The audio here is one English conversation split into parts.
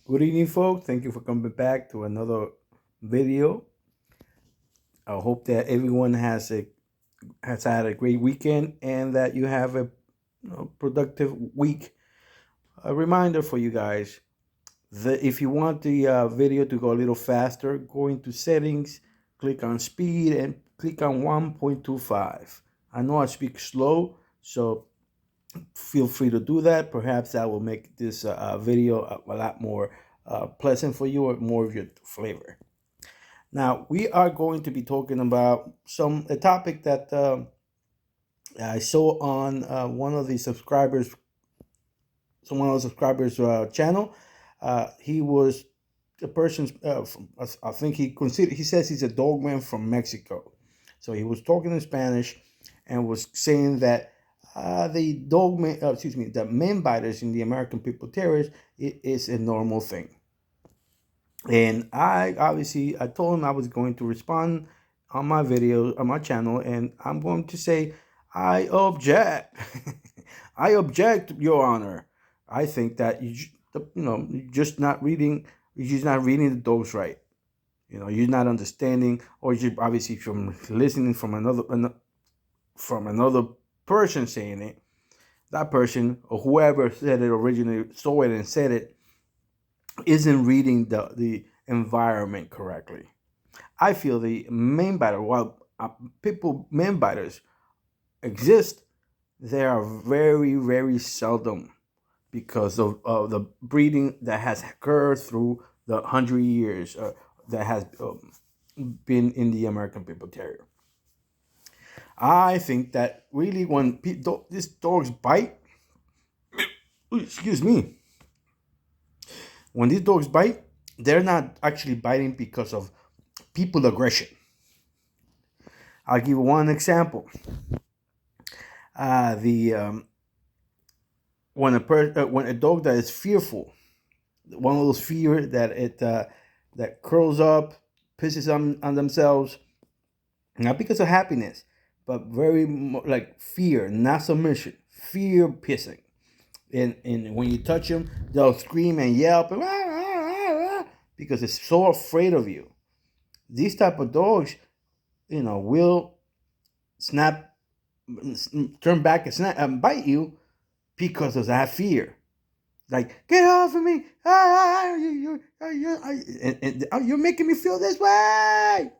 Good evening, folks. Thank you for coming back to another video. I hope that everyone has had a great weekend and that you have a productive week. A reminder for you guys that if you want the video to go a little faster, go into settings, click on speed, and click on 1.25. I know I speak slow, so feel free to do that. Perhaps that will make this video a lot more pleasant for you or more of your flavor. Now we are going to be talking about a topic that I saw on one of the subscribers channel. He was a person. I think he says he's a dogman from Mexico. So he was talking in Spanish and was saying that the man biters in the American People Terriers is a normal thing. And I told him I was going to respond on my video on my channel, and I'm going to say I object. I object, Your Honor. I think that you're just not reading. You're just not reading the dogs right. You're not understanding, or you obviously from listening from another person saying it. That person or whoever said it originally saw it and said it isn't reading the environment correctly. I feel the main biter, while main biters exist, they are very, very seldom because of the breeding that has occurred through the 100 years that has been in the American People Terrier. I think that really when these dogs bite, excuse me, when these dogs bite, they're not actually biting because of people aggression. I'll give one example. The when a dog that is fearful, one of those fear that that curls up, pisses on themselves, not because of happiness, but very like fear, not submission, fear pissing. And when you touch them, they'll scream and yelp and because it's so afraid of you. These type of dogs, will snap, turn back and snap and bite you because of that fear. Like, get off of me! You're making me feel this way.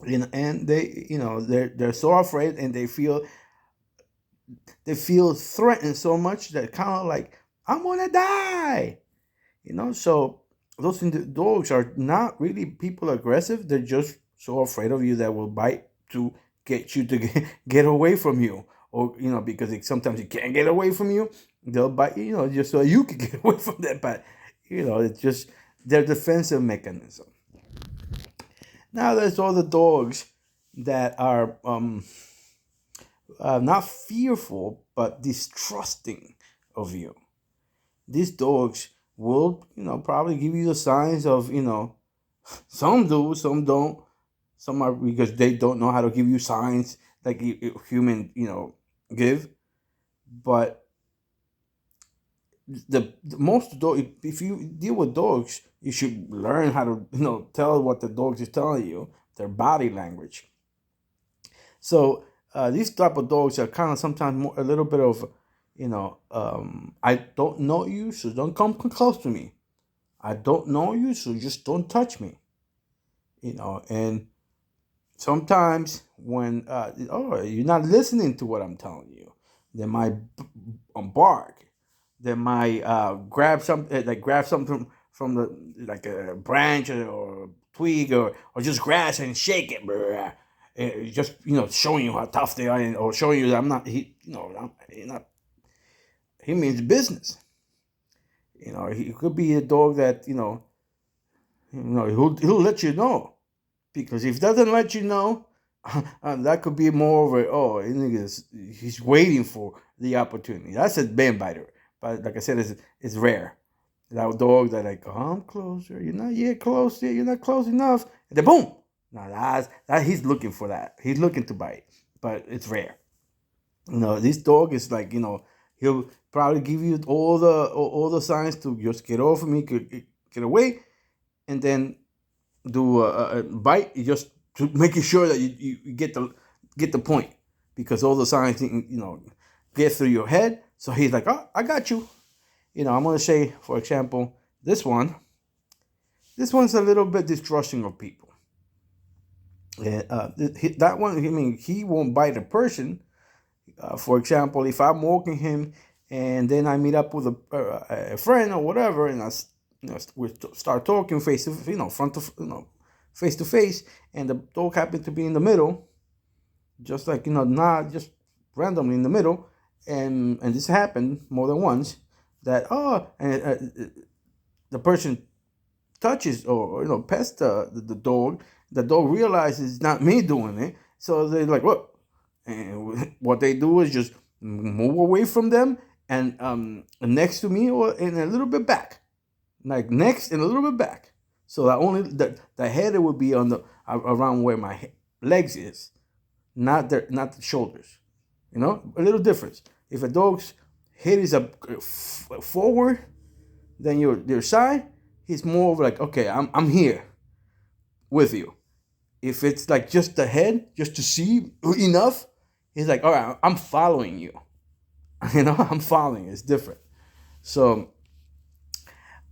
And they're so afraid, and they feel threatened so much that kind of like I'm gonna die. So those dogs are not really people aggressive. They're just so afraid of you that will bite to get you to get away from you, or because sometimes you can't get away from you, they'll bite you, just so you can get away from that. But it's just their defensive mechanism. Now there's all the dogs that are not fearful but distrusting of you. These dogs will, probably give you the signs of, some do, some don't. Some are because they don't know how to give you signs like human, give. But the most dog, if you deal with dogs, you should learn how to, tell what the dogs is telling you, their body language. So these type of dogs are kind of sometimes more, a little bit of, I don't know you, so don't come close to me. I don't know you, so just don't touch me. And sometimes when you're not listening to what I'm telling you, they might bark. They might grab something from the like a branch or a twig or just grass and shake it. Just showing you how tough they are, or showing you that I'm not. He means business. He could be a dog that he'll let you know, because if he doesn't let you know, that could be more of he's waiting for the opportunity. That's a man biter, but like I said, it's rare. That dog that like come closer, you're not yet close yet, you're not close enough, and then boom. Now that he's looking for that. He's looking to bite, but it's rare. This dog is like, He'll probably give you all the signs to just get off of me, get away, and then do a bite just to making sure that you get the point, because all the signs get through your head. So he's like, oh, I got you. I'm gonna say, for example, this one's a little bit distrusting of people. That one, I mean, he won't bite a person. For example, if I'm walking him and then I meet up with a friend or whatever, and we start talking face to face to face, and the dog happened to be in the middle, just like not just randomly in the middle, and this happened more than once. That the person touches or pets the dog. The dog realizes it's not me doing it, so they're like, what? And what they do is just move away from them and next to me or and a little bit back, like next and a little bit back, so that only the head would be on the around where my legs is, not the shoulders. A little difference. If a dog's head is up forward than your side, he's more of like, okay, I'm here with you. If it's like just the head, just to see enough, he's like, all right, I'm following you. I'm following. It's different. So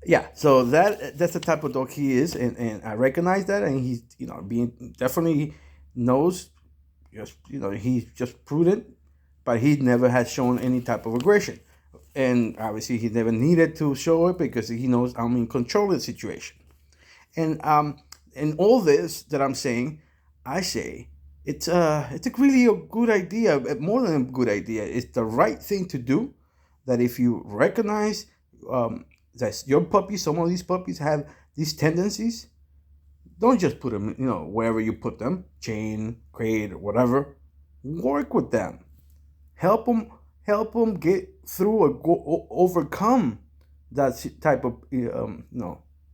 yeah, so that's the type of dog he is, and I recognize that, and he's being definitely knows, just he's just prudent, but he never has shown any type of aggression, and obviously he never needed to show it because he knows I'm in control of the situation, and all this that I'm saying, I say it's really a good idea, more than a good idea. It's the right thing to do. That if you recognize that your puppy, some of these puppies have these tendencies, don't just put them, wherever you put them, chain, crate, or whatever. Work with them, help them get through or overcome that type of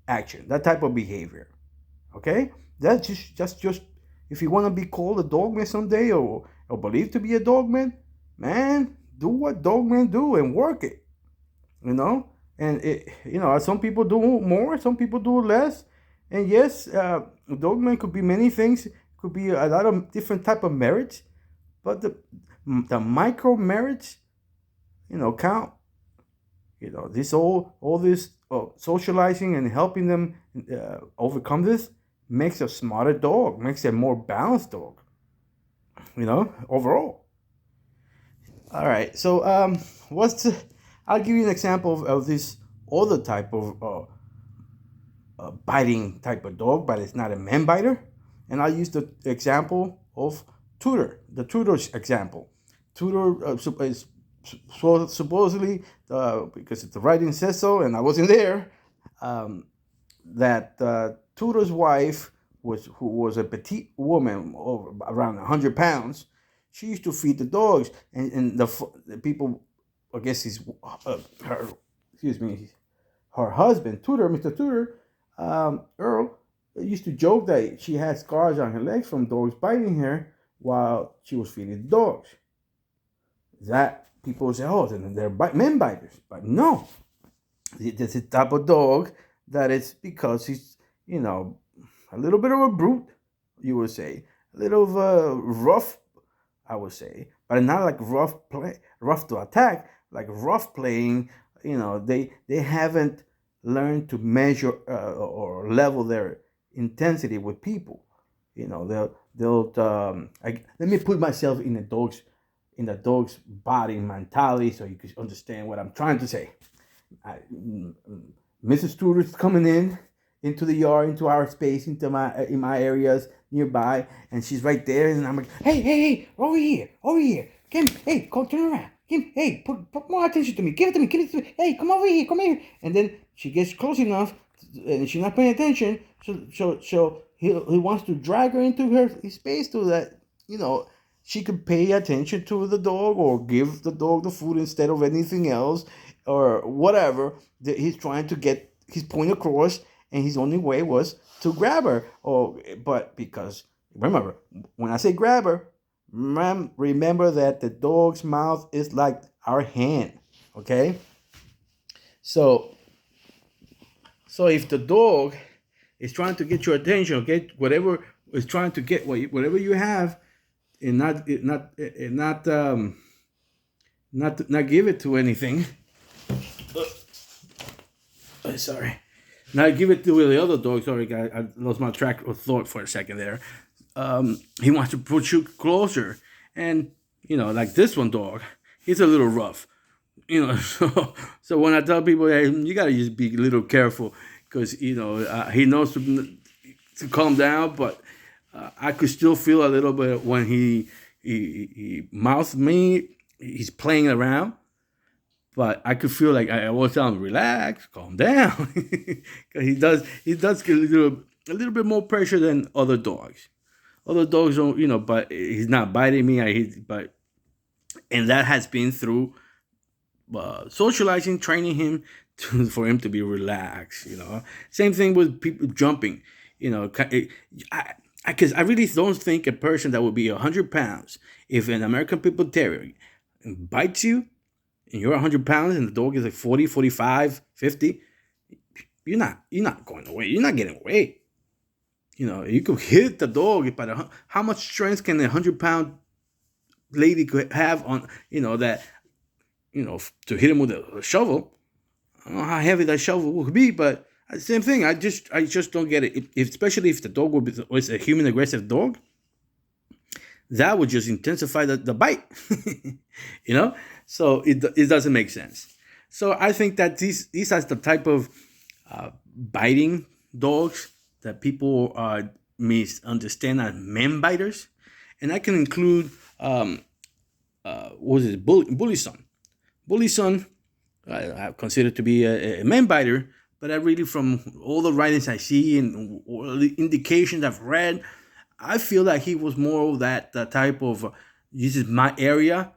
action, that type of behavior. Okay, that's just if you want to be called a dogman someday or believed to be a dogman, man, do what dogmen do and work it. And some people do more, some people do less, and yes, dogman could be many things. Could be a lot of different type of merits, but the micro merits, count. This all this socializing and helping them overcome this makes a smarter dog, makes a more balanced dog, overall. All right, so I'll give you an example of this other type of biting type of dog, but it's not a man biter, and I'll use the example of Tudor, the Tudor's example. Tudor is supposedly, because the writing says so, and I wasn't there, that Tudor's wife who was a petite woman, around 100 pounds. She used to feed the dogs, and the people, I guess her husband, Tudor, Mr. Tudor, Earl, used to joke that she had scars on her legs from dogs biting her while she was feeding the dogs. That people say, oh, then they're men biters. But no, there's a type of dog that it's because he's, a little bit of a brute, you would say. A little of a rough, I would say. But not like rough to attack, like rough playing. They haven't learned to measure or level their intensity with people. They'll let me put myself in the dog's body mentality so you can understand what I'm trying to say. Mrs. Tudor's coming into the yard, into our space, in my areas nearby, and she's right there, and I'm like, hey, over here, hey, go turn around, hey, put more attention to me, give it to me, hey, come over here, and then she gets close enough, and she's not paying attention, so he wants to drag her into his space so that, she could pay attention to the dog or give the dog the food instead of anything else or whatever. He's trying to get his point across, and his only way was to grab her. But because, remember, when I say grab her, remember that the dog's mouth is like our hand. Okay, so if the dog is trying to get your attention, okay, whatever is trying to get whatever you have, and not give it to anything. Sorry, not give it to the other dog. Sorry, guys, I lost my track of thought for a second there. He wants to put you closer, and like this one dog, he's a little rough. So when I tell people, hey, you gotta just be a little careful because he knows to calm down, but I could still feel a little bit when he mouths me. He's playing around, but I could feel like I was telling him, relax, calm down. 'Cause he does get a little bit more pressure than other dogs. Other dogs don't, but he's not biting me. And that has been through socializing, training him for him to be relaxed. Same thing with people jumping. Because I really don't think a person that would be 100 pounds, if an American People Terrier bites you and you're 100 pounds and the dog is like 40, 45, 50, you're not going away. You're not getting away. You could hit the dog, but how much strength can a 100-pound lady could have on, that, to hit him with a shovel? I don't know how heavy that shovel would be, but same thing. I just don't get it. Especially if the dog was a human aggressive dog, that would just intensify the bite. So it doesn't make sense. So I think that these are the type of biting dogs that people misunderstand as men biters, and I can include what was it, Bully Son. Bully Son, I consider to be a man biter, but I really, from all the writings I see and all the indications I've read, I feel like he was more of that type of this is my area,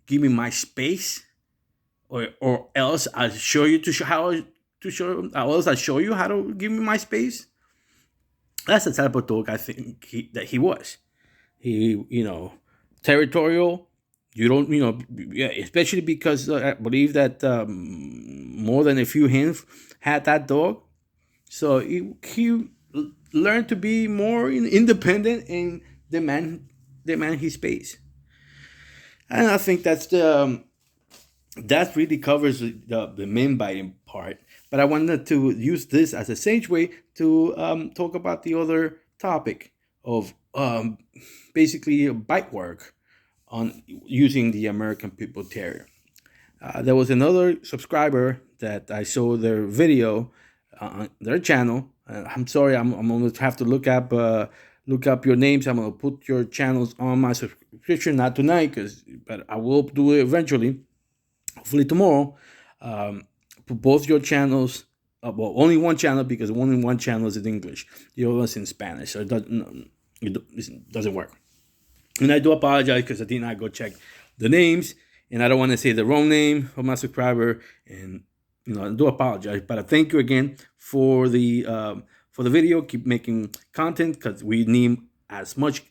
give me my space, or else I'll show you how to give me my space. That's the type of dog I think that he was. He, territorial. You don't, yeah, especially because I believe that more than a few hens had that dog. So he learned to be more independent and demand his space. And I think that really covers the men biting part. But I wanted to use this as a segue to talk about the other topic of basically bite work on using the American People Terrier. There was another subscriber that I saw their video on their channel. I'm sorry, I'm going to have to look up your names. I'm going to put your channels on my subscription, not tonight, but I will do it eventually, hopefully tomorrow. Put both your channels, well, only one channel, because only one channel is in English. The other one's in Spanish, so it doesn't work. And I do apologize because I did not go check the names, and I don't want to say the wrong name of my subscriber. And I do apologize, but I thank you again for the video. Keep making content, because we need as much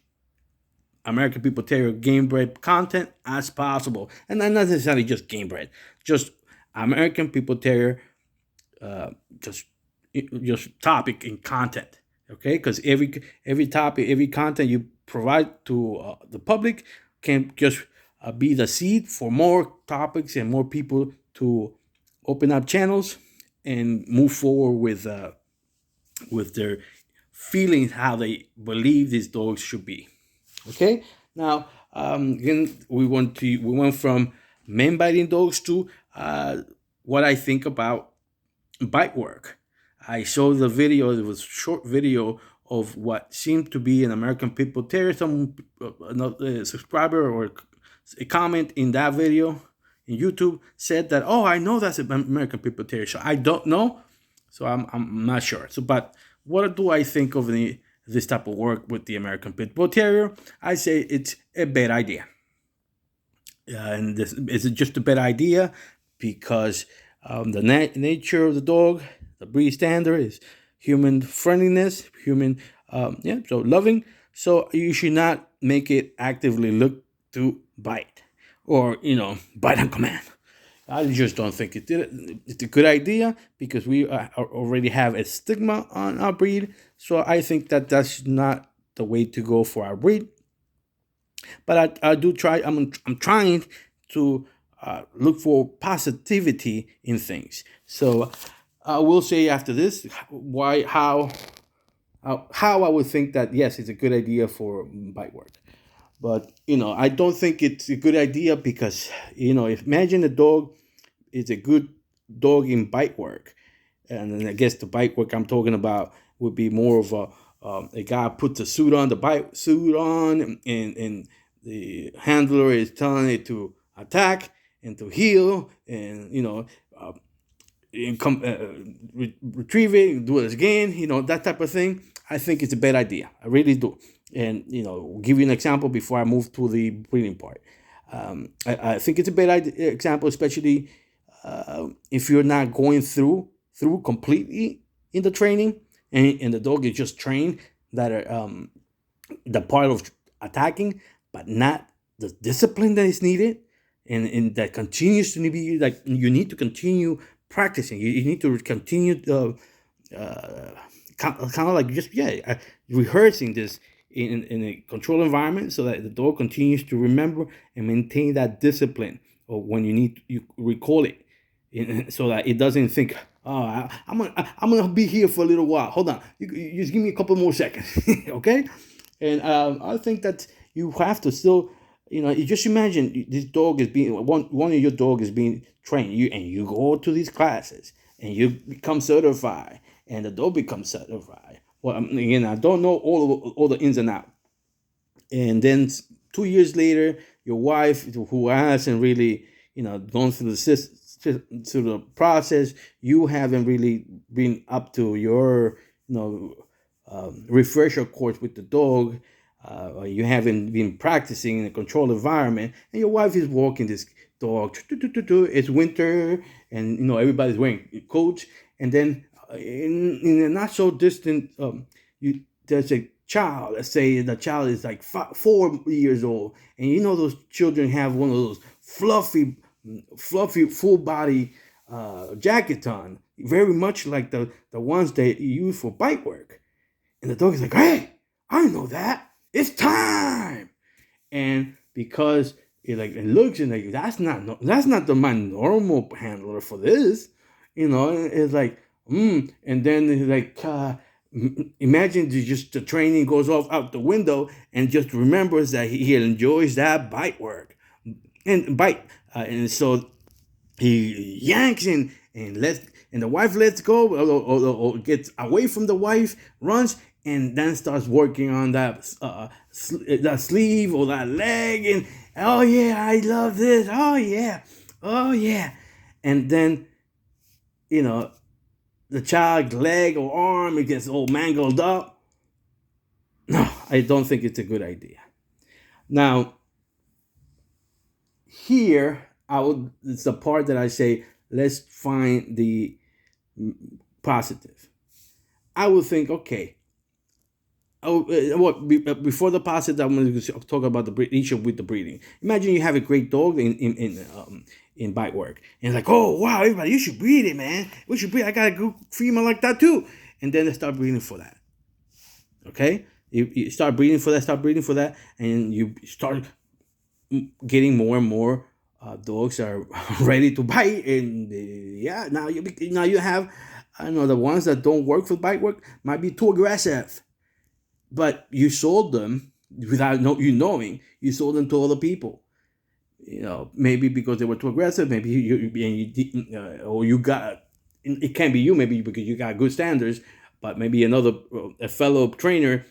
American People Terrier game bred content as possible, and not necessarily just game bred, just American People Terrier, just topic and content. Okay, because every topic, every content you provide to the public can just be the seed for more topics and more people to open up channels and move forward with their feelings, how they believe these dogs should be. Okay, now again, we went from men biting dogs to what I think about bite work. I showed the video. It was a short video of what seemed to be an American People Terrier. Some another subscriber or a comment in that video in YouTube said that, oh, I know that's an American People Terrier. So I don't know. So I'm not sure. So, but what do I think of this type of work with the American Pitbull Terrier? I say it's a bad idea. And this is just a bad idea because the nature of the dog, the breed standard is human friendliness, so loving. So you should not make it actively look to bite or, bite on command. I just don't think it's a good idea because we already have a stigma on our breed. So I think that that's not the way to go for our breed. But I do try. I'm trying to look for positivity in things. So I will say after this why how I would think that yes, it's a good idea for bite work. But I don't think it's a good idea because if imagine a dog is a good dog in bite work, and then I guess the bite work I'm talking about would be more of a guy puts a suit on, the bite suit on, and the handler is telling it to attack and to heal, and and retrieve it, do it again, that type of thing. I think it's a bad idea. I really do. And give you an example before I move to the breeding part. I think it's a bad example, especially if you're not going through completely in the training, and the dog is just trained that are the part of attacking, but not the discipline that is needed, and that continues to be like you need to continue practicing. You need to continue kind of like just rehearsing this in a controlled environment so that the dog continues to remember and maintain that discipline, or when you recall it, so that it doesn't think, oh, I'm gonna be here for a little while. Hold on, you just give me a couple more seconds. Okay. And I think that you have to still, you just imagine this dog is being one of your dog is being trained, you go to these classes and you become certified, and the dog becomes certified. Well, again, I don't know all the ins and outs. And then 2 years later, your wife, who hasn't really, gone through through the process, you haven't really been up to your, refresher course with the dog. You haven't been practicing in a controlled environment, and your wife is walking this dog. It's winter, and everybody's wearing coats. And then in a not so distant, there's a child. Let's say the child is like 4 years old, and those children have one of those fluffy full body jackets on, very much like the ones they use for bite work. And the dog is like, hey, I know that. It's time. And because it looks and like that's not my normal handler for this, it's like and then it's like imagine the training goes off out the window and just remembers that he enjoys that bite work and bite, and so he yanks and the wife lets go, or gets away from the wife, runs, and then starts working on that sleeve or that leg, and oh yeah, I love this, oh yeah, and then the child's leg or arm, it gets all mangled up. No, I don't think it's a good idea. Now, here it's the part that I say, let's find the positive. I would think, okay, before the positive, I'm going to talk about the issue with the breeding. Imagine you have a great dog in bite work, and it's like, oh wow, everybody, you should breed it, man. We should breed. I got a good female like that too, and then they start breeding for that. Okay, you start breeding for that, and you start getting more and more dogs are ready to bite, and now you have, I know the ones that don't work for bite work might be too aggressive, but you sold them without you knowing. You sold them to other people, maybe because they were too aggressive, maybe or you got, it can't be you, maybe because you got good standards, but maybe a fellow trainer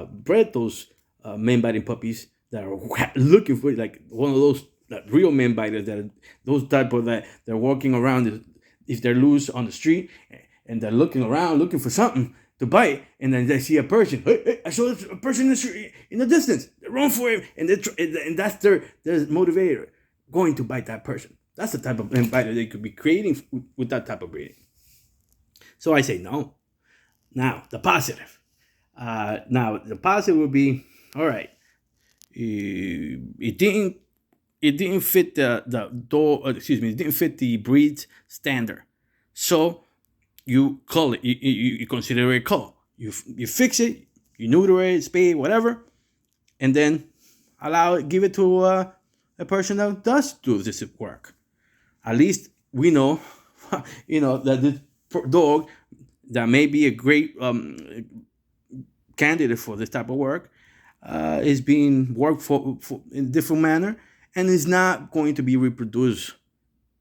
bred those man biting puppies that are looking for like one of those real man biters, that those type of that they're walking around if they're loose on the street, and they're looking around looking for something to bite, and then they see a person. Hey, I saw a person in the distance. They run for it, and that's their motivator, going to bite that person. That's the type of biter they could be creating with that type of breeding. So I say no. Now the positive. Now the positive would be, all right. It didn't it didn't fit the dog. It didn't fit the breed standard. So you call it. You consider it a call. You fix it. You neuter it, spay, whatever, and then give it to a person that does do this work. At least we know, that this dog that may be a great candidate for this type of work is being worked for in a different manner and is not going to be reproduced.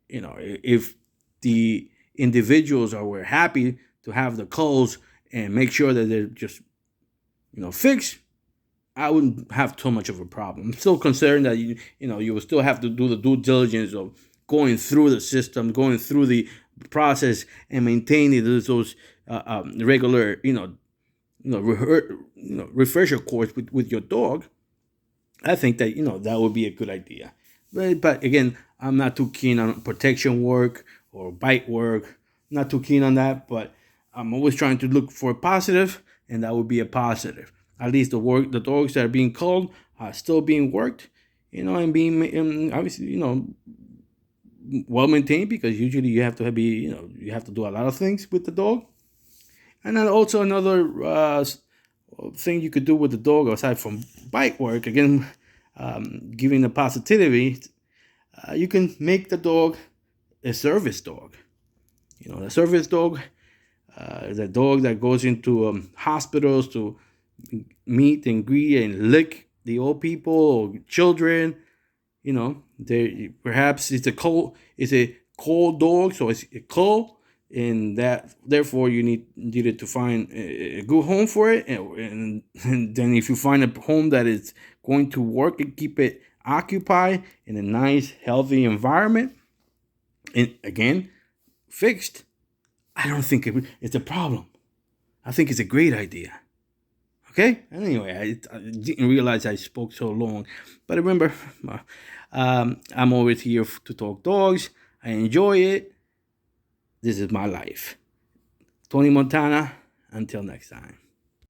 If the individuals were happy to have the culls and make sure that they're just fixed, I wouldn't have too much of a problem. I'm still concerned that you will still have to do the due diligence of going through the system, going through the process, and maintaining those regular refresher course with your dog. I think that that would be a good idea. But again, I'm not too keen on protection work or bite work. Not too keen on that. But I'm always trying to look for a positive, and that would be a positive. At least the dogs that are being called are still being worked, and being obviously well maintained, because usually you have to you have to do a lot of things with the dog. And then also another thing you could do with the dog aside from bite work, again, giving the positivity, you can make the dog a service dog. The service dog, the dog that goes into hospitals to meet and greet and lick the old people or children. They perhaps it's a cold dog, so it's a cold, and that therefore you needed to find a good home for it, and then if you find a home that is going to work and keep it occupied in a nice healthy environment, and again fixed, I don't think it's a problem. I think it's a great idea. Okay. Anyway, I didn't realize I spoke so long, but remember, I'm always here to talk dogs. I enjoy it. This is my life. Tony Montana. Until next time.